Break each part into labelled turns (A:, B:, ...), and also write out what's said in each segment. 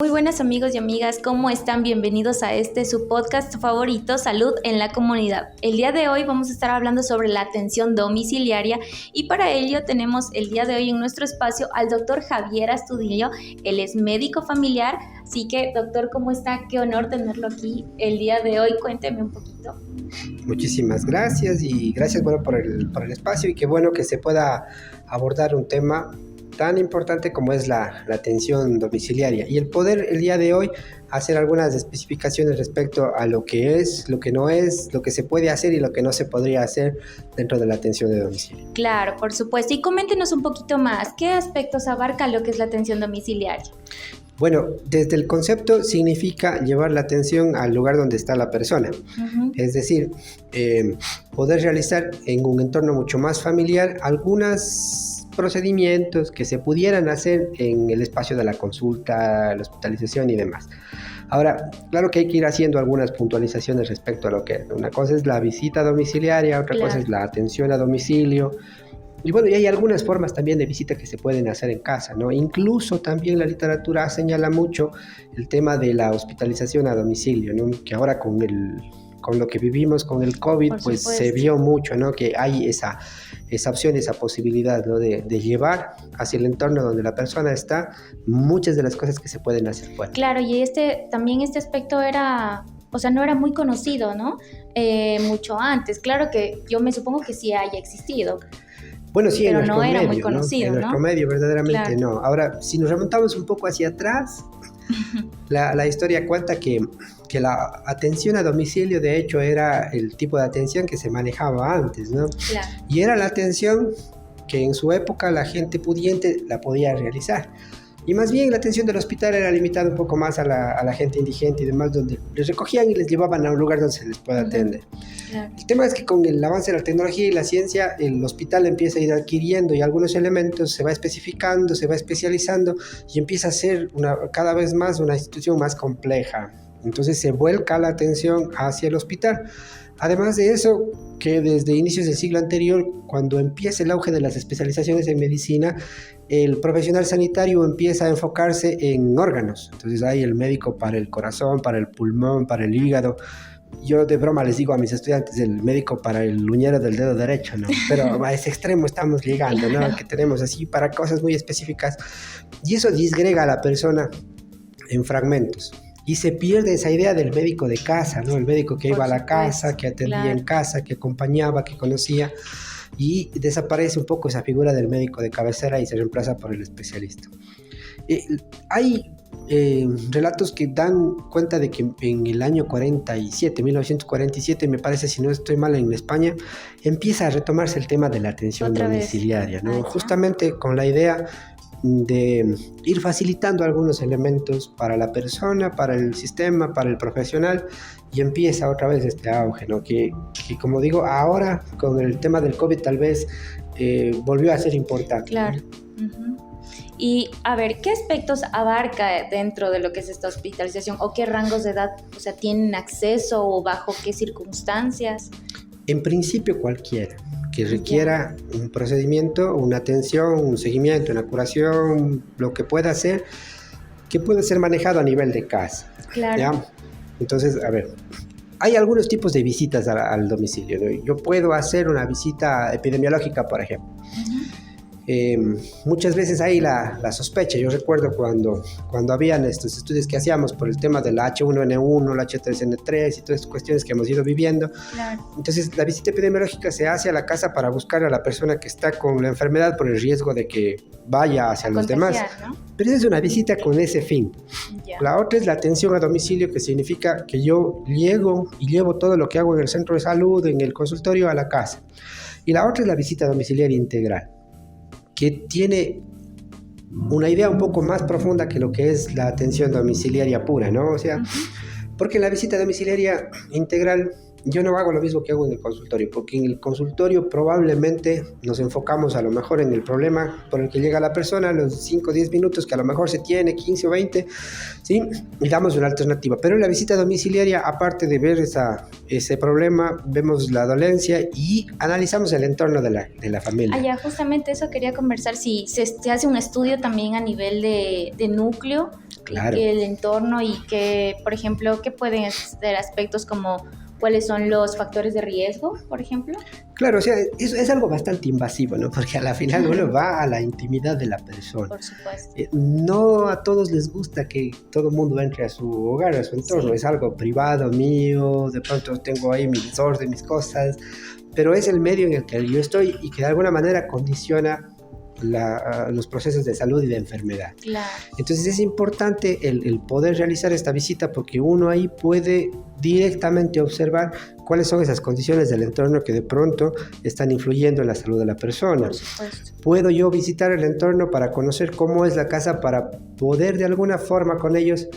A: Muy buenas amigos y amigas, ¿cómo están? Bienvenidos a su podcast favorito, Salud en la Comunidad. El día de hoy vamos a estar hablando sobre la atención domiciliaria y para ello tenemos el día de hoy en nuestro espacio al doctor Javier Astudillo. Él es médico familiar, así que doctor, ¿cómo está? Qué honor tenerlo aquí el día de hoy. Cuénteme un poquito.
B: Muchísimas gracias y gracias por el espacio y qué bueno que se pueda abordar un tema tan importante como es la atención domiciliaria y el poder el día de hoy hacer algunas especificaciones respecto a lo que es, lo que no es, lo que se puede hacer y lo que no se podría hacer dentro de la atención de domicilio.
A: Claro, por supuesto. Y coméntenos un poquito más, ¿qué aspectos abarca lo que es la atención domiciliaria?
B: Bueno, desde el concepto significa llevar la atención al lugar donde está la persona. Es decir, poder realizar en un entorno mucho más familiar algunos procedimientos que se pudieran hacer en el espacio de la consulta, la hospitalización y demás. Ahora, claro que hay que ir haciendo algunas puntualizaciones respecto a lo que una cosa es la visita domiciliaria, otra cosa es la atención a domicilio. Y bueno, y hay algunas formas también de visita que se pueden hacer en casa, ¿no? Incluso también la literatura señala mucho el tema de la hospitalización a domicilio, ¿no? Que ahora con lo que vivimos con el COVID, pues se vio mucho, ¿no? Que hay esa opción, esa posibilidad, ¿no? De llevar hacia el entorno donde la persona está muchas de las cosas que se pueden hacer fuera.
A: Claro, y también este aspecto era... O sea, no era muy conocido, ¿no? Mucho antes. Claro que yo me supongo que sí haya existido.
B: Bueno, sí,
A: pero
B: en nuestro
A: no era
B: medio,
A: muy conocido,
B: ¿no? En nuestro medio, verdaderamente
A: claro.
B: no. Ahora, si nos remontamos un poco hacia atrás, la historia cuenta que la atención a domicilio, de hecho, era el tipo de atención que se manejaba antes, ¿no?
A: Claro.
B: Y era la atención que en su época la gente pudiente la podía realizar. Y más bien la atención del hospital era limitada un poco más a la gente indigente y demás, donde les recogían y les llevaban a un lugar donde se les pueda atender.
A: Claro.
B: El tema es que con el avance de la tecnología y la ciencia, el hospital empieza a ir adquiriendo y algunos elementos se va especificando, se va especializando y empieza a ser cada vez más una institución más compleja. Entonces se vuelca la atención hacia el hospital. Además de eso, que desde inicios del siglo anterior, cuando empieza el auge de las especializaciones en medicina, el profesional sanitario empieza a enfocarse en órganos. Entonces hay el médico para el corazón, para el pulmón, para el hígado. Yo de broma les digo a mis estudiantes, el médico para el uñero del dedo derecho, ¿no? Pero a ese extremo estamos llegando, ¿no? Que tenemos así para cosas muy específicas. Y eso disgrega a la persona en fragmentos. Y se pierde esa idea del médico de casa, ¿no? El médico que iba a la casa, que atendía en casa, que acompañaba, que conocía. Y desaparece un poco esa figura del médico de cabecera y se reemplaza por el especialista. Hay relatos que dan cuenta de que en el año 1947, me parece, si no estoy mal, en España, empieza a retomarse el tema de la atención domiciliaria, ¿no? Justamente con la idea de ir facilitando algunos elementos para la persona, para el sistema, para el profesional, y empieza otra vez este auge, ¿no? Que como digo, ahora con el tema del COVID tal vez volvió a ser importante.
A: Claro. Y a ver, ¿qué aspectos abarca dentro de lo que es esta hospitalización o qué rangos de edad, o sea, tienen acceso o bajo qué circunstancias?
B: En principio cualquiera que requiera un procedimiento, una atención, un seguimiento, una curación, lo que pueda hacer, que pueda ser manejado a nivel de casa.
A: Claro.
B: ¿Ya? Entonces, a ver, hay algunos tipos de visitas al domicilio, ¿no? Yo puedo hacer una visita epidemiológica, por ejemplo. Muchas veces hay la sospecha. Yo recuerdo cuando habían estos estudios que hacíamos por el tema del H1N1, el H3N3 y todas estas cuestiones que hemos ido viviendo.
A: Claro.
B: Entonces la visita epidemiológica se hace a la casa para buscar a la persona que está con la enfermedad por el riesgo de que vaya hacia los demás, ¿no? Pero esa es una visita con ese fin. La otra es la atención a domicilio, que significa que yo llevo todo lo que hago en el centro de salud, en el consultorio, a la casa. Y la otra es la visita domiciliaria integral, que tiene una idea un poco más profunda que lo que es la atención domiciliaria pura, ¿no? O sea, porque en la visita domiciliaria integral yo no hago lo mismo que hago en el consultorio, porque en el consultorio probablemente nos enfocamos a lo mejor en el problema por el que llega la persona, los 5 o 10 minutos que a lo mejor se tiene, 15 o 20, ¿sí? Y damos una alternativa. Pero en la visita domiciliaria, aparte de ver ese problema, vemos la dolencia y analizamos el entorno de la familia.
A: Ya, justamente eso quería conversar, si se hace un estudio también a nivel de núcleo,
B: Claro.
A: el entorno y que, por ejemplo, ¿qué pueden ser aspectos como cuáles son los factores de riesgo, por ejemplo?
B: Claro, o sea, es algo bastante invasivo, ¿no? Porque a la final uno va a la intimidad de la persona.
A: Por supuesto.
B: No a todos les gusta que todo el mundo entre a su hogar, a su entorno. Sí. Es algo privado mío, de pronto tengo ahí mi desorden, mis cosas, pero es el medio en el que yo estoy y que de alguna manera condiciona los procesos de salud y de enfermedad.
A: Claro.
B: Entonces es importante el poder realizar esta visita porque uno ahí puede directamente observar cuáles son esas condiciones del entorno que de pronto están influyendo en la salud de la persona.
A: Por supuesto.
B: Puedo yo visitar el entorno para conocer cómo es la casa, para poder de alguna forma con ellos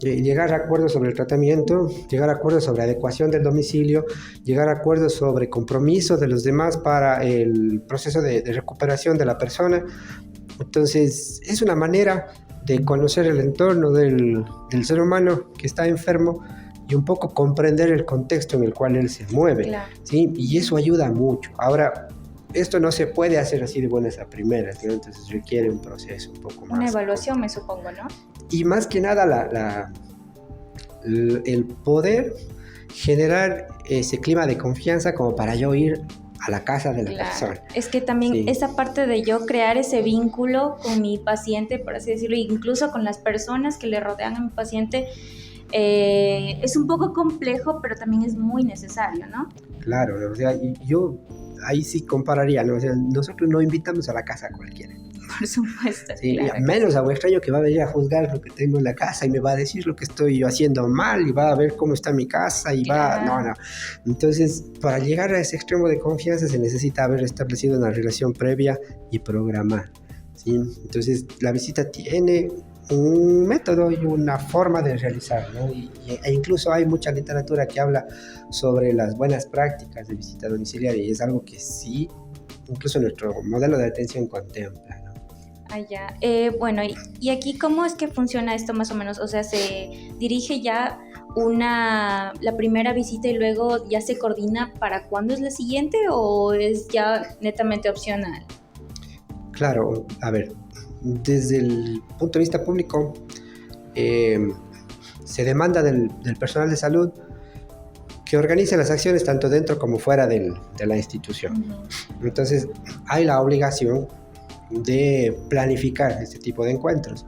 B: llegar a acuerdos sobre el tratamiento, llegar a acuerdos sobre adecuación del domicilio, llegar a acuerdos sobre compromiso de los demás para el proceso de recuperación de la persona. Entonces, es una manera de conocer el entorno del ser humano que está enfermo y un poco comprender el contexto en el cual él se mueve.
A: Claro.
B: ¿Sí? Y eso ayuda mucho. Ahora, esto no se puede hacer así de buenas a primeras, ¿no? Entonces requiere un proceso un poco más.
A: Una evaluación, me supongo, ¿no?
B: Y más que nada el poder generar ese clima de confianza como para yo ir a la casa de la persona.
A: Es que también sí, esa parte de yo crear ese vínculo con mi paciente, por así decirlo, incluso con las personas que le rodean a mi paciente, es un poco complejo, pero también es muy necesario, ¿no?
B: Claro, o sea, yo ahí sí compararía, ¿no? O sea, nosotros no invitamos a la casa a cualquiera.
A: Por supuesto.
B: Sí, claro. Menos a un extraño que va a venir a juzgar lo que tengo en la casa y me va a decir lo que estoy yo haciendo mal y va a ver cómo está mi casa y claro. No. Entonces, para llegar a ese extremo de confianza se necesita haber establecido una relación previa y programar, ¿sí? Entonces, la visita tiene un método y una forma de realizar, ¿no? E incluso hay mucha literatura que habla sobre las buenas prácticas de visita domiciliaria y es algo que sí, incluso nuestro modelo de atención contempla, ¿no?
A: Ya. Bueno, y aquí, ¿cómo es que funciona esto más o menos? O sea, ¿se dirige ya la primera visita y luego ya se coordina para cuándo es la siguiente o es ya netamente opcional?
B: Claro, a ver, desde el punto de vista público, se demanda del personal de salud que organice las acciones tanto dentro como fuera de la institución. Uh-huh. Entonces, hay la obligación de planificar este tipo de encuentros.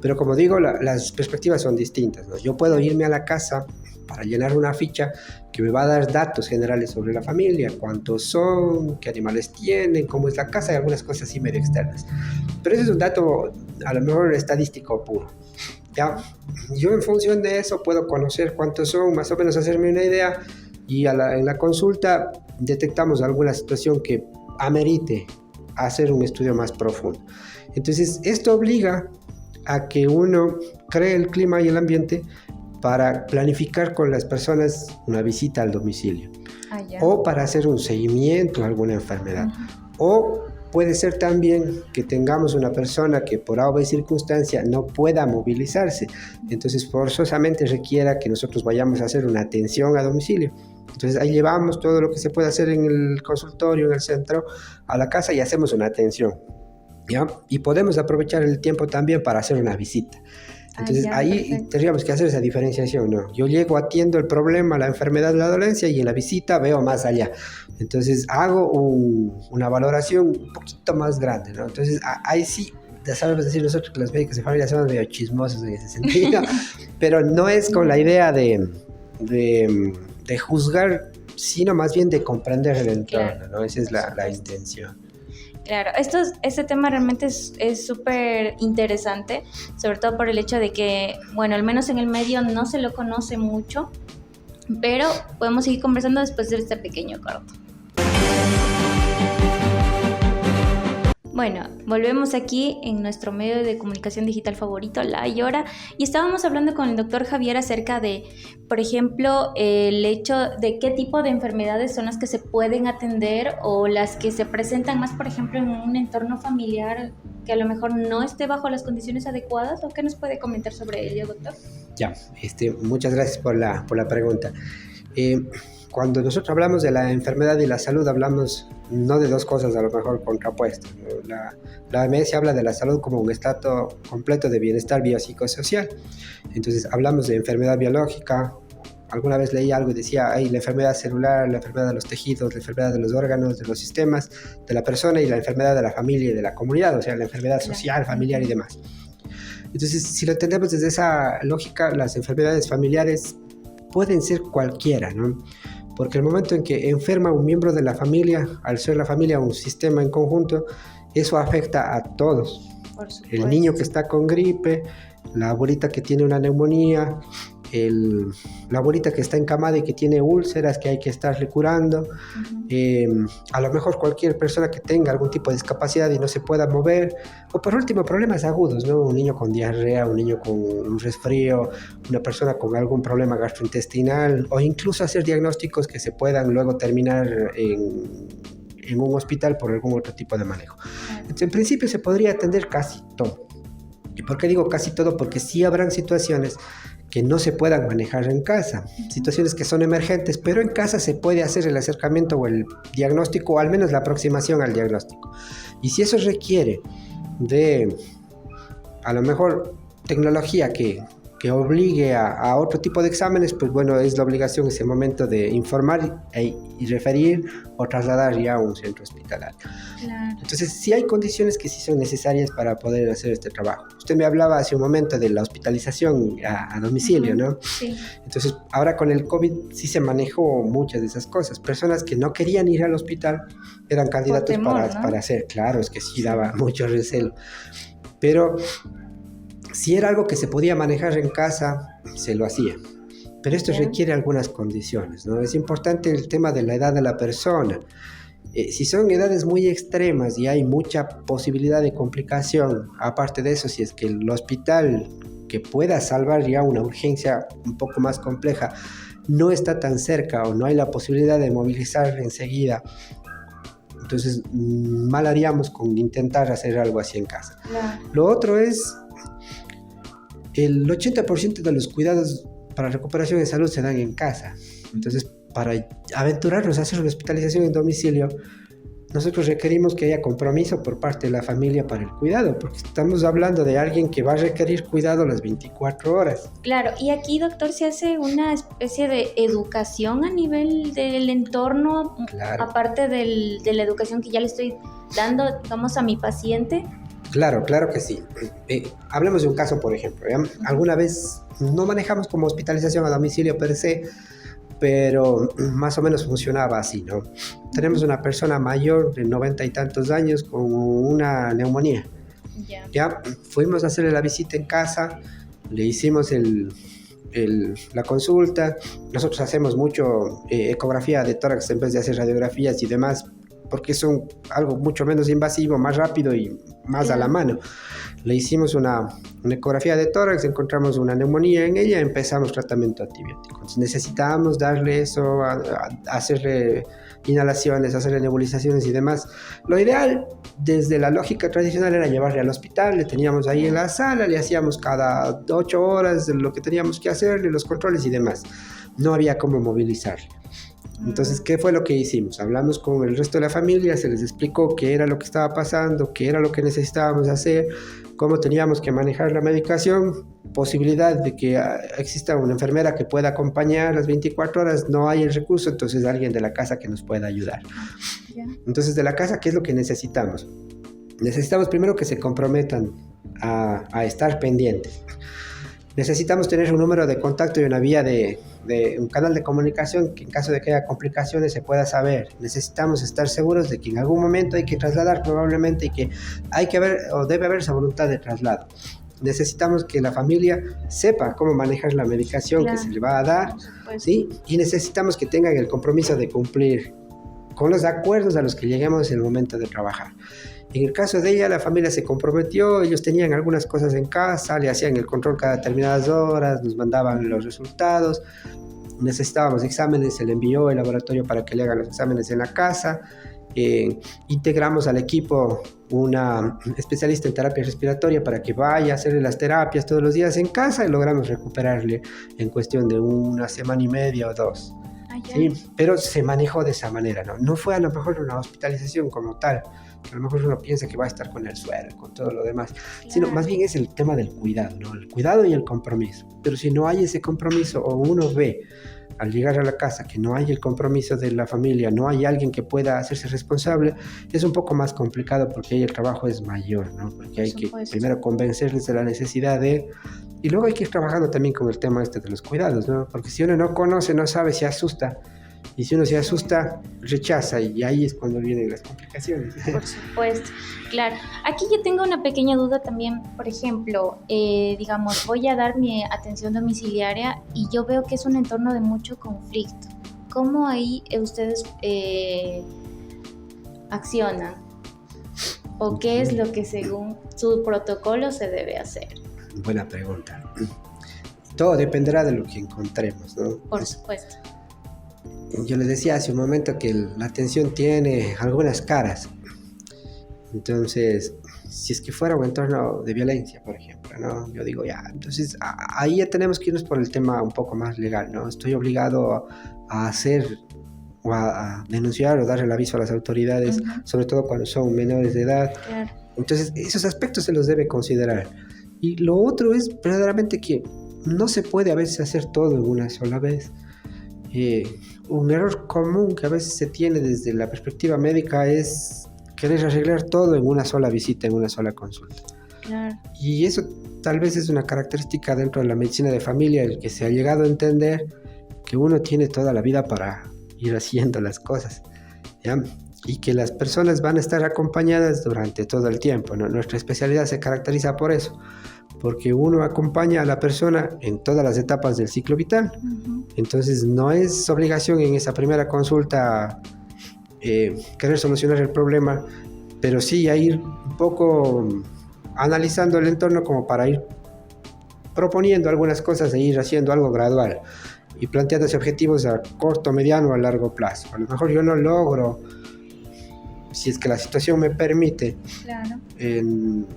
B: Pero como digo, las perspectivas son distintas, ¿no? Yo puedo irme a la casa para llenar una ficha que me va a dar datos generales sobre la familia, cuántos son, qué animales tienen, cómo es la casa y algunas cosas así medio externas. Pero ese es un dato a lo mejor estadístico puro. ¿Ya? Yo en función de eso puedo conocer cuántos son, más o menos hacerme una idea y en la consulta detectamos alguna situación que amerite hacer un estudio más profundo. Entonces, esto obliga a que uno cree el clima y el ambiente para planificar con las personas una visita al domicilio o para hacer un seguimiento a alguna enfermedad. Uh-huh. O puede ser también que tengamos una persona que por A o B circunstancia no pueda movilizarse, entonces forzosamente requiera que nosotros vayamos a hacer una atención a domicilio. Entonces ahí llevamos todo lo que se puede hacer en el consultorio, en el centro, a la casa y hacemos una atención, ¿ya? Y podemos aprovechar el tiempo también para hacer una visita. Entonces ahí perfecto. Tendríamos que hacer esa diferenciación, ¿no? Yo llego, atiendo el problema, la enfermedad, la dolencia y en la visita veo más allá. Entonces hago una valoración un poquito más grande, ¿no? Entonces ahí sí, ya sabemos decir nosotros que los médicos de familia somos medio chismosos en ese sentido, pero no es con la idea de juzgar, sino más bien de comprender el entorno, claro, ¿no? Esa es la intención.
A: Claro, este tema realmente es súper interesante, sobre todo por el hecho de que, bueno, al menos en el medio no se lo conoce mucho, pero podemos seguir conversando después de este pequeño corto. Bueno, volvemos aquí en nuestro medio de comunicación digital favorito, La Hora, y estábamos hablando con el doctor Javier acerca de, por ejemplo, el hecho de qué tipo de enfermedades son las que se pueden atender o las que se presentan más, por ejemplo, en un entorno familiar que a lo mejor no esté bajo las condiciones adecuadas. ¿O qué nos puede comentar sobre ello, doctor?
B: Ya, muchas gracias por la pregunta. Cuando nosotros hablamos de la enfermedad y la salud, hablamos no de dos cosas a lo mejor contrapuestas, ¿no? La OMS habla de la salud como un estado completo de bienestar biopsicosocial. Entonces hablamos de enfermedad biológica. Alguna vez leí algo y decía, hay la enfermedad celular, la enfermedad de los tejidos, la enfermedad de los órganos, de los sistemas, de la persona, y la enfermedad de la familia y de la comunidad, o sea, la enfermedad social, familiar y demás. Entonces, si lo entendemos desde esa lógica, las enfermedades familiares pueden ser cualquiera, ¿no? Porque el momento en que enferma un miembro de la familia, al ser la familia un sistema en conjunto, eso afecta a todos. El niño que está con gripe, la abuelita que tiene una neumonía, la abuelita que está encamada y que tiene úlceras que hay que estarle curando, a lo mejor cualquier persona que tenga algún tipo de discapacidad y no se pueda mover, o por último problemas agudos, ¿no? Un niño con diarrea, un niño con un resfrío, una persona con algún problema gastrointestinal, o incluso hacer diagnósticos que se puedan luego terminar en un hospital por algún otro tipo de manejo. Entonces, en principio se podría atender casi todo. ¿Y por qué digo casi todo? Porque sí habrán situaciones que no se puedan manejar en casa, situaciones que son emergentes, pero en casa se puede hacer el acercamiento o el diagnóstico, o al menos la aproximación al diagnóstico. Y si eso requiere de, a lo mejor, tecnología que obligue a otro tipo de exámenes, pues bueno, es la obligación en ese momento de informar y referir o trasladar ya a un centro hospitalario. Claro. Entonces, sí hay condiciones que sí son necesarias para poder hacer este trabajo. Usted me hablaba hace un momento de la hospitalización a domicilio, ¿no? Sí. Entonces, ahora con el COVID sí se manejó muchas de esas cosas. Personas que no querían ir al hospital eran candidatos temor, para hacer. Claro, es que sí daba mucho recelo. Pero si era algo que se podía manejar en casa, se lo hacía. Pero esto requiere algunas condiciones, ¿no? Es importante el tema de la edad de la persona. Si son edades muy extremas y hay mucha posibilidad de complicación, aparte de eso, si es que el hospital que pueda salvar ya una urgencia un poco más compleja no está tan cerca o no hay la posibilidad de movilizar enseguida, entonces mal haríamos con intentar hacer algo así en casa. Claro. Lo otro es, el 80% de los cuidados para recuperación de salud se dan en casa. Entonces, para aventurarnos a hacer una hospitalización en domicilio, nosotros requerimos que haya compromiso por parte de la familia para el cuidado, porque estamos hablando de alguien que va a requerir cuidado las 24 horas.
A: Claro, y aquí, doctor, se hace una especie de educación a nivel del entorno, claro, aparte de la educación que ya le estoy dando, digamos, a mi paciente.
B: Claro que sí. Hablemos de un caso, por ejemplo. Alguna vez no manejamos como hospitalización a domicilio per se, pero más o menos funcionaba así, ¿no? Tenemos una persona mayor de 90 y tantos años con una neumonía. Ya fuimos a hacerle la visita en casa, le hicimos la consulta. Nosotros hacemos mucho ecografía de tórax en vez de hacer radiografías y demás, porque es algo mucho menos invasivo, más rápido y más a la mano. Le hicimos una ecografía de tórax, encontramos una neumonía en ella, empezamos tratamiento antibiótico. Entonces necesitábamos darle eso, hacerle inhalaciones, hacerle nebulizaciones y demás. Lo ideal, desde la lógica tradicional, era llevarle al hospital. Le teníamos ahí en la sala, le hacíamos cada 8 horas lo que teníamos que hacerle, los controles y demás. No había cómo movilizarle. Entonces, ¿qué fue lo que hicimos? Hablamos con el resto de la familia, se les explicó qué era lo que estaba pasando, qué era lo que necesitábamos hacer, cómo teníamos que manejar la medicación, posibilidad de que exista una enfermera que pueda acompañar las 24 horas, no hay el recurso, entonces alguien de la casa que nos pueda ayudar. Entonces, de la casa, ¿qué es lo que necesitamos? Necesitamos primero que se comprometan a estar pendientes. Necesitamos tener un número de contacto y una vía de un canal de comunicación que en caso de que haya complicaciones se pueda saber. Necesitamos estar seguros de que en algún momento hay que trasladar probablemente y que hay que haber o debe haber esa voluntad de traslado. Necesitamos que la familia sepa cómo manejar la medicación que se le va a dar, ¿sí? Y necesitamos que tengan el compromiso de cumplir con los acuerdos a los que lleguemos en el momento de trabajar. En el caso de ella, la familia se comprometió, ellos tenían algunas cosas en casa, le hacían el control cada determinadas horas, nos mandaban los resultados, necesitábamos exámenes, se le envió el laboratorio para que le hagan los exámenes en la casa. Integramos al equipo una especialista en terapia respiratoria para que vaya a hacerle las terapias todos los días en casa y logramos recuperarle en cuestión de una semana y media o 2. Sí, pero se manejó de esa manera, ¿no? No fue a lo mejor una hospitalización como tal, que a lo mejor uno piensa que va a estar con el suero, con todo lo demás, claro, sino más bien es el tema del cuidado, ¿no? El cuidado y el compromiso. Pero si no hay ese compromiso o uno ve al llegar a la casa que no hay el compromiso de la familia, no hay alguien que pueda hacerse responsable, es un poco más complicado porque ahí el trabajo es mayor, ¿no? Porque hay que primero convencerles de la necesidad de... Y luego hay que ir trabajando también con el tema este de los cuidados, ¿no? Porque si uno no conoce, no sabe, se asusta. Y si uno se asusta, rechaza, y ahí es cuando vienen las complicaciones.
A: Por supuesto, claro. Aquí yo tengo una pequeña duda también. Por ejemplo, digamos, voy a dar mi atención domiciliaria y yo veo que es un entorno de mucho conflicto. ¿Cómo ahí ustedes accionan? ¿O qué es lo que según su protocolo se debe hacer?
B: Buena pregunta. Todo dependerá de lo que encontremos, ¿no?
A: Por supuesto.
B: Yo les decía hace un momento que la atención tiene algunas caras. Entonces, si es que fuera un entorno de violencia, por ejemplo, ¿no? Yo digo, ya, entonces ahí ya tenemos que irnos por el tema un poco más legal, ¿no? Estoy obligado a hacer o a denunciar o dar el aviso a las autoridades, sobre todo cuando son menores de edad. Claro. Entonces, esos aspectos se los debe considerar. Y lo otro es verdaderamente que no se puede a veces hacer todo en una sola vez. Un error común que a veces se tiene desde la perspectiva médica es querer arreglar todo en una sola visita, en una sola consulta. Claro. Y eso tal vez es una característica dentro de la medicina de familia, el que se ha llegado a entender que uno tiene toda la vida para ir haciendo las cosas, ¿ya? Y que las personas van a estar acompañadas durante todo el tiempo, ¿no? Nuestra especialidad se caracteriza por eso, porque uno acompaña a la persona en todas las etapas del ciclo vital. Entonces no es obligación en esa primera consulta querer solucionar el problema, pero sí a ir un poco analizando el entorno como para ir proponiendo algunas cosas e ir haciendo algo gradual y planteándose objetivos a corto, mediano o a largo plazo. A lo mejor yo no logro, si es que la situación me permite, claro,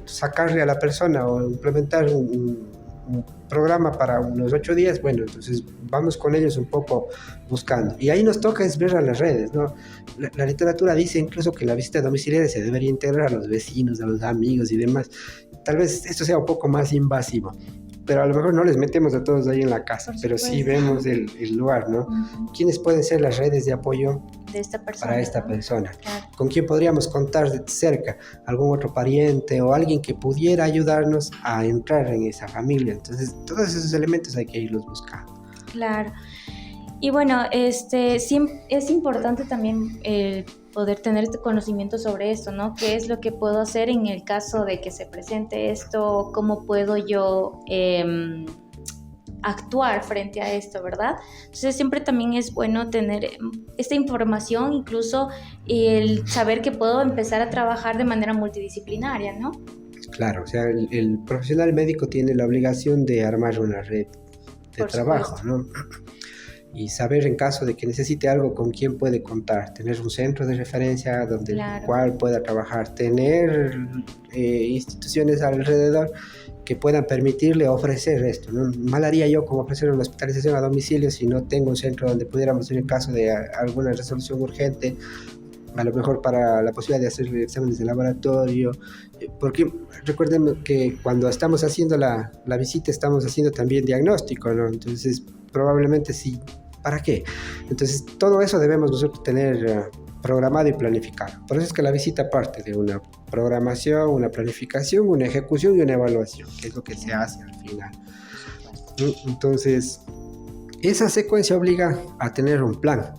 B: sacarle a la persona o implementar un programa para unos 8 días, bueno, entonces vamos con ellos un poco buscando. Y ahí nos toca es ver a las redes, ¿no? La literatura dice incluso que la visita domiciliaria se debería integrar a los vecinos, a los amigos y demás. Tal vez esto sea un poco más invasivo, pero a lo mejor no les metemos a todos ahí en la casa, pero sí vemos el lugar, ¿no? ¿Quiénes pueden ser las redes de apoyo
A: de esta persona,
B: para esta, ¿no?, persona?
A: Claro.
B: ¿Con quién podríamos contar de cerca? ¿Algún otro pariente o alguien que pudiera ayudarnos a entrar en esa familia? Entonces, todos esos elementos hay que irlos buscando.
A: Claro. Y bueno, sí, es importante también poder tener este conocimiento sobre esto, ¿no? ¿Qué es lo que puedo hacer en el caso de que se presente esto? ¿Cómo puedo yo actuar frente a esto, verdad? Entonces siempre también es bueno tener esta información, incluso el saber que puedo empezar a trabajar de manera multidisciplinaria, ¿no?
B: Claro, o sea, el profesional médico tiene la obligación de armar una red de trabajo, ¿no? Y saber en caso de que necesite algo con quién puede contar, tener un centro de referencia donde el cual pueda trabajar, tener instituciones alrededor que puedan permitirle ofrecer esto, ¿no? Mal haría yo como ofrecer una hospitalización a domicilio si no tengo un centro donde pudiéramos, en el caso de alguna resolución urgente, a lo mejor para la posibilidad de hacer exámenes de laboratorio, porque recuerden que cuando estamos haciendo la visita estamos haciendo también diagnóstico, ¿no? Entonces probablemente sí, ¿para qué? Entonces todo eso debemos nosotros tener programado y planificado. Por eso es que la visita parte de una programación, una planificación, una ejecución y una evaluación, que es lo que se hace al final. Entonces esa secuencia obliga a tener un plan,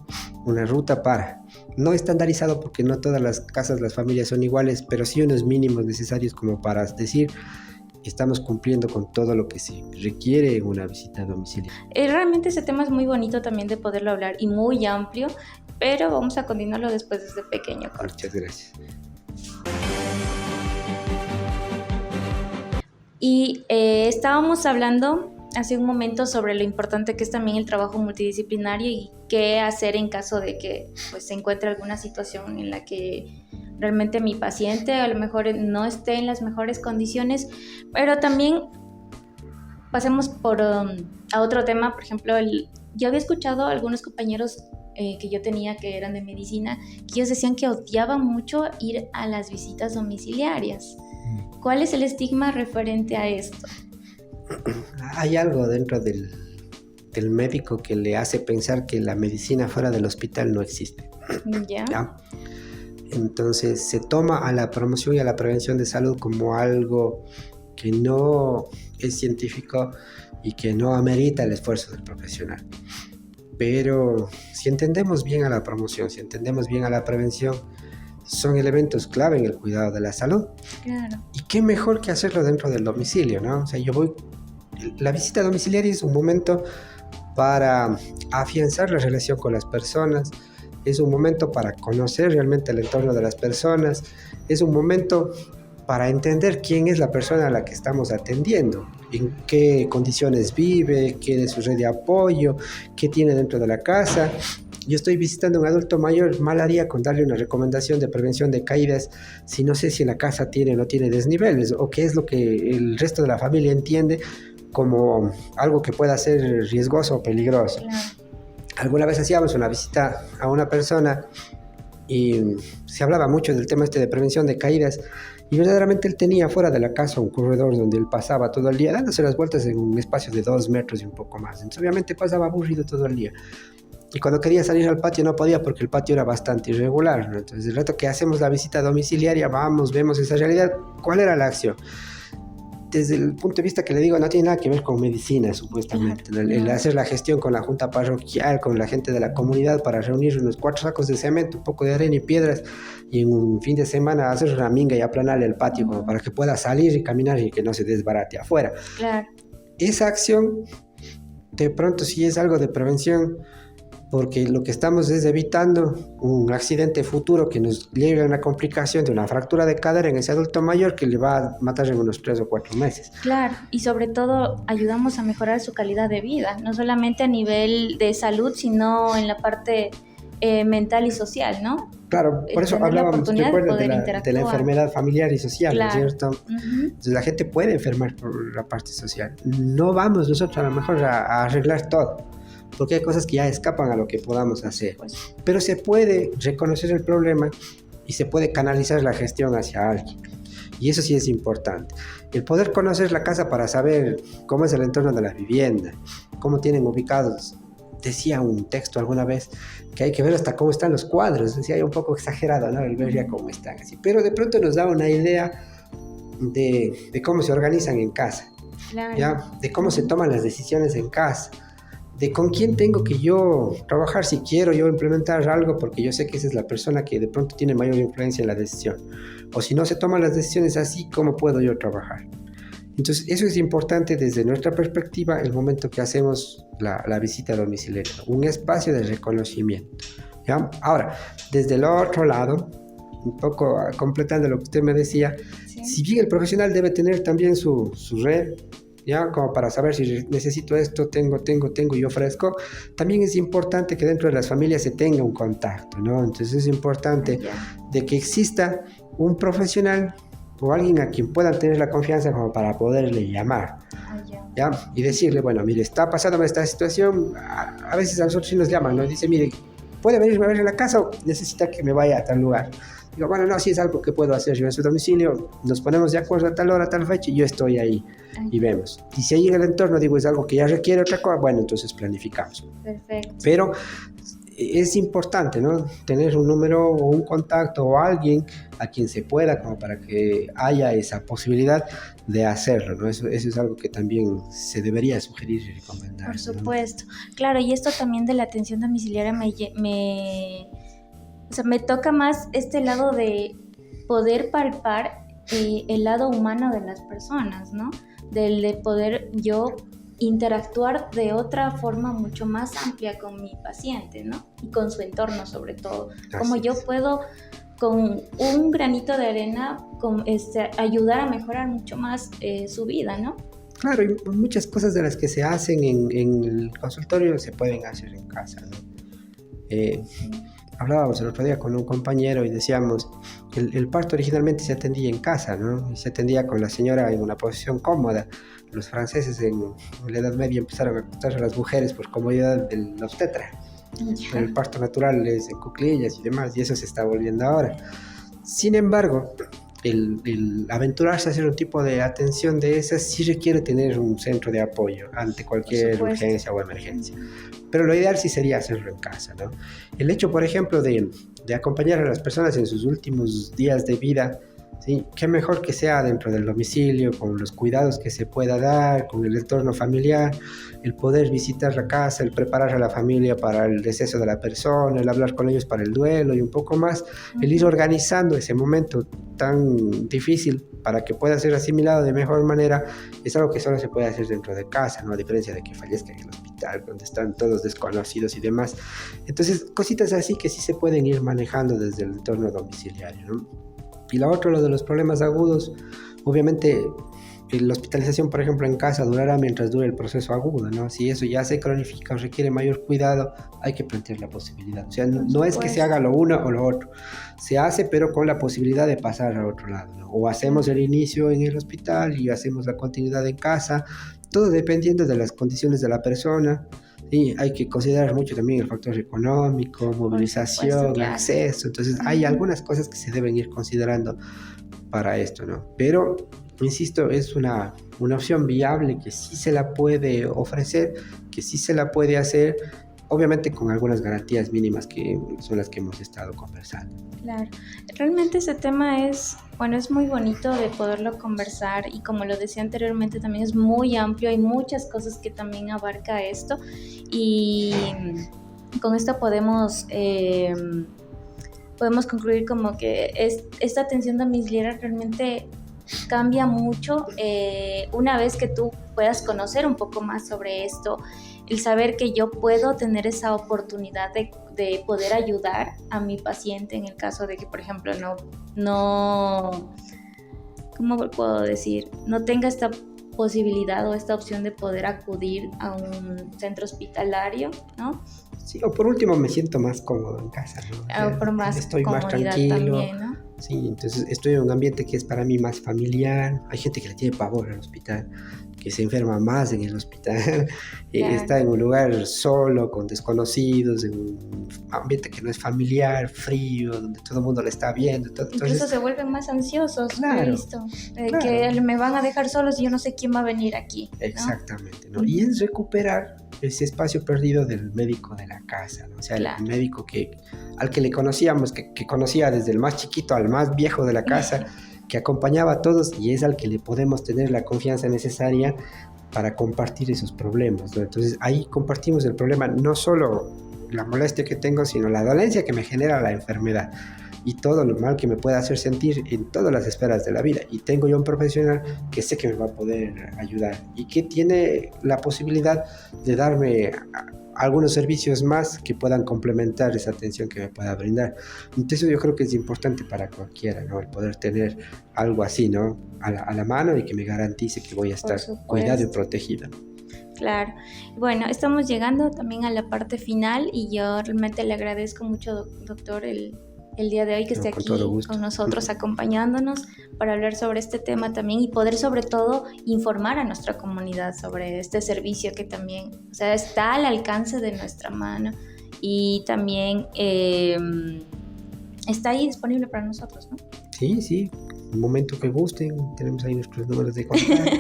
B: una ruta para, no estandarizado porque no todas las casas, las familias son iguales, pero sí unos mínimos necesarios como para decir estamos cumpliendo con todo lo que se requiere en una visita a domicilio.
A: Realmente ese tema es muy bonito también de poderlo hablar y muy amplio, pero vamos a continuarlo después de este pequeño corte.
B: Muchas gracias.
A: Y estábamos hablando hace un momento sobre lo importante que es también el trabajo multidisciplinario y qué hacer en caso de que pues, se encuentre alguna situación en la que realmente mi paciente a lo mejor no esté en las mejores condiciones, pero también pasemos a otro tema. Por ejemplo, yo había escuchado a algunos compañeros que yo tenía que eran de medicina, que ellos decían que odiaban mucho ir a las visitas domiciliarias. ¿Cuál es el estigma referente a esto?
B: Hay algo dentro del médico que le hace pensar que la medicina fuera del hospital no existe. ¿Ya? Entonces se toma a la promoción y a la prevención de salud como algo que no es científico y que no amerita el esfuerzo del profesional. Pero si entendemos bien a la promoción, si entendemos bien a la prevención, son elementos clave en el cuidado de la salud.
A: Claro.
B: Y qué mejor que hacerlo dentro del domicilio, ¿no? O sea, la visita domiciliaria es un momento para afianzar la relación con las personas, es un momento para conocer realmente el entorno de las personas, es un momento para entender quién es la persona a la que estamos atendiendo, en qué condiciones vive, qué es su red de apoyo, qué tiene dentro de la casa. Yo estoy visitando a un adulto mayor, mal haría con darle una recomendación de prevención de caídas si no sé si en la casa tiene o no tiene desniveles, o qué es lo que el resto de la familia entiende como algo que pueda ser riesgoso o peligroso.
A: Claro.
B: Alguna vez hacíamos una visita a una persona y se hablaba mucho del tema de prevención de caídas, y verdaderamente él tenía fuera de la casa un corredor donde él pasaba todo el día dándose las vueltas en un espacio de 2 metros y un poco más. Entonces obviamente pasaba aburrido todo el día. Y cuando quería salir al patio no podía porque el patio era bastante irregular, ¿no? Entonces el rato que hacemos la visita domiciliaria, vamos, vemos esa realidad. ¿Cuál era la acción? Desde el punto de vista que le digo, no tiene nada que ver con medicina, supuestamente.
A: Claro.
B: El hacer la gestión con la junta parroquial, con la gente de la comunidad para reunir unos 4 sacos de cemento, un poco de arena y piedras, y en un fin de semana hacer una minga y aplanarle el patio como para que pueda salir y caminar y que no se desbarate afuera.
A: Claro.
B: Esa acción, de pronto, sí es algo de prevención, porque lo que estamos es evitando un accidente futuro que nos lleve a una complicación de una fractura de cadera en ese adulto mayor que le va a matar en unos 3 o 4 meses.
A: Claro, y sobre todo ayudamos a mejorar su calidad de vida, no solamente a nivel de salud, sino en la parte mental y social, ¿no?
B: Claro, por eso hablábamos, recuerda, de la enfermedad familiar y social,
A: claro.
B: ¿no es cierto?
A: Uh-huh.
B: Entonces la gente puede enfermar por la parte social. No vamos nosotros a lo mejor a arreglar todo, porque hay cosas que ya escapan a lo que podamos hacer.
A: Pues.
B: Pero se puede reconocer el problema y se puede canalizar la gestión hacia alguien. Y eso sí es importante. El poder conocer la casa para saber cómo es el entorno de la vivienda, cómo tienen ubicados. Decía un texto alguna vez que hay que ver hasta cómo están los cuadros. Decía, hay un poco exagerado, ¿no? El ver ya cómo están así. Pero de pronto nos da una idea de cómo se organizan en casa.
A: Claro.
B: ¿Ya? De cómo se toman las decisiones en casa. De con quién tengo que yo trabajar si quiero yo implementar algo, porque yo sé que esa es la persona que de pronto tiene mayor influencia en la decisión. O si no se toman las decisiones así, ¿cómo puedo yo trabajar? Entonces, eso es importante desde nuestra perspectiva el momento que hacemos la visita domiciliaria, un espacio de reconocimiento. ¿Ya? Ahora, desde el otro lado, un poco completando lo que usted me decía, sí. Si bien el profesional debe tener también su red, ¿ya? Como para saber si necesito esto, tengo y ofrezco, también es importante que dentro de las familias se tenga un contacto, ¿no? Entonces es importante de que exista un profesional o alguien a quien puedan tener la confianza como para poderle llamar, ¿ya? Y decirle, bueno, mire, está pasándome esta situación. A veces a nosotros sí nos llaman, nos dice, mire, ¿puede venirme a ver en la casa o necesita que me vaya a tal lugar? Digo, bueno, no, si es algo que puedo hacer yo en su domicilio, nos ponemos de acuerdo a tal hora, a tal fecha, y yo estoy ahí y vemos. Y si ahí en el entorno, digo, es algo que ya requiere otra cosa, bueno, entonces planificamos.
A: Perfecto.
B: Pero es importante, ¿no? Tener un número o un contacto o alguien a quien se pueda, como para que haya esa posibilidad de hacerlo, ¿no? Eso es algo que también se debería sugerir y recomendar.
A: Por supuesto. ¿No? Claro, y esto también de la atención domiciliaria me toca más este lado de poder palpar el lado humano de las personas, ¿no? De poder yo interactuar de otra forma mucho más amplia con mi paciente, ¿no? Y con su entorno sobre todo. Cómo yo puedo con un granito de arena ayudar a mejorar mucho más su vida, ¿no?
B: Claro, y muchas cosas de las que se hacen en el consultorio se pueden hacer en casa, ¿no? Hablábamos el otro día con un compañero y decíamos, el parto originalmente se atendía en casa, ¿no? Y se atendía con la señora en una posición cómoda. Los franceses en la Edad Media empezaron a acostar a las mujeres por comodidad del obstetra. Pero el parto natural es en cuclillas y demás, y eso se está volviendo ahora. Sin embargo, el aventurarse a hacer un tipo de atención de esas sí requiere tener un centro de apoyo ante cualquier urgencia o emergencia. Pero lo ideal sí sería hacerlo en casa, ¿no? El hecho, por ejemplo, de acompañar a las personas en sus últimos días de vida, ¿sí? Qué mejor que sea dentro del domicilio, con los cuidados que se pueda dar, con el entorno familiar, el poder visitar la casa, el preparar a la familia para el deceso de la persona, el hablar con ellos para el duelo y un poco más, el ir organizando ese momento tan difícil para que pueda ser asimilado de mejor manera, es algo que solo se puede hacer dentro de casa, ¿no? A diferencia de que fallezca en el hospital, donde están todos desconocidos y demás. Entonces, cositas así que sí se pueden ir manejando desde el entorno domiciliario, ¿no? Y la otra, lo de los problemas agudos, obviamente la hospitalización, por ejemplo, en casa durará mientras dure el proceso agudo, ¿no? Si eso ya se cronifica o requiere mayor cuidado, hay que plantear la posibilidad. O sea, no es que se haga lo uno o lo otro. Se hace, pero con la posibilidad de pasar a otro lado, ¿no? O hacemos el inicio en el hospital y hacemos la continuidad en casa, todo dependiendo de las condiciones de la persona. Sí, hay que considerar mucho también el factor económico, movilización, claro, acceso. Entonces, hay algunas cosas que se deben ir considerando para esto, ¿no? Pero, insisto, es una opción viable que sí se la puede ofrecer, que sí se la puede hacer, obviamente con algunas garantías mínimas que son las que hemos estado conversando.
A: Claro, realmente ese tema es muy bonito de poderlo conversar y como lo decía anteriormente también es muy amplio, hay muchas cosas que también abarca esto y con esto podemos concluir como que esta atención domiciliaria realmente cambia mucho una vez que tú puedas conocer un poco más sobre esto, el saber que yo puedo tener esa oportunidad de poder ayudar a mi paciente en el caso de que, por ejemplo, no ¿cómo puedo decir? No tenga esta posibilidad o esta opción de poder acudir a un centro hospitalario, ¿no?
B: Sí, o por último me siento más cómodo en casa, ¿no? O sea,
A: por más
B: estoy más tranquilo. También, ¿no? Sí, entonces estoy en un ambiente que es para mí más familiar. Hay gente que le tiene pavor al hospital, que se enferma más en el hospital, está en un lugar solo, con desconocidos, en un ambiente que no es familiar, frío, donde todo el mundo le está viendo.
A: Incluso se vuelven más ansiosos,
B: claro,
A: listo, que me van a dejar solos y yo no sé quién va a venir aquí, ¿no?
B: Exactamente, ¿no? Y es recuperar ese espacio perdido del médico de la casa, ¿no? O sea, claro, el médico al que le conocíamos, que conocía desde el más chiquito al más viejo de la casa, que acompañaba a todos y es al que le podemos tener la confianza necesaria para compartir esos problemas, ¿no? Entonces ahí compartimos el problema, no solo la molestia que tengo, sino la dolencia que me genera la enfermedad y todo lo mal que me puede hacer sentir en todas las esferas de la vida. Y tengo yo un profesional que sé que me va a poder ayudar y que tiene la posibilidad de darme algunos servicios más que puedan complementar esa atención que me pueda brindar. Entonces yo creo que es importante para cualquiera, ¿no? El poder tener algo así, ¿no? A la mano y que me garantice que voy a estar cuidado y protegido.
A: Claro. Bueno, estamos llegando también a la parte final y yo realmente le agradezco mucho, doctor, el día de hoy que esté aquí con nosotros acompañándonos para hablar sobre este tema también y poder sobre todo informar a nuestra comunidad sobre este servicio que también, o sea, está al alcance de nuestra mano y también está ahí disponible para nosotros, ¿no?
B: Sí, un momento que gusten, tenemos ahí nuestros números de contacto.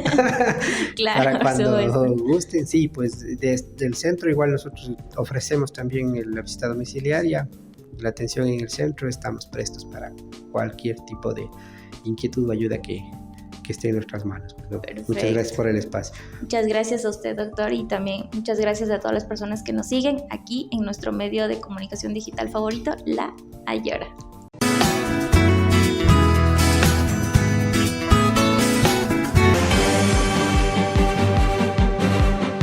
A: Claro,
B: para cuando gusten, sí, pues desde el centro igual nosotros ofrecemos también la visita domiciliaria, la atención en el centro, estamos prestos para cualquier tipo de inquietud o ayuda que esté en nuestras manos, ¿no? Muchas gracias por el espacio.
A: Muchas gracias a usted, doctor, y también muchas gracias a todas las personas que nos siguen aquí en nuestro medio de comunicación digital favorito, La Ayora.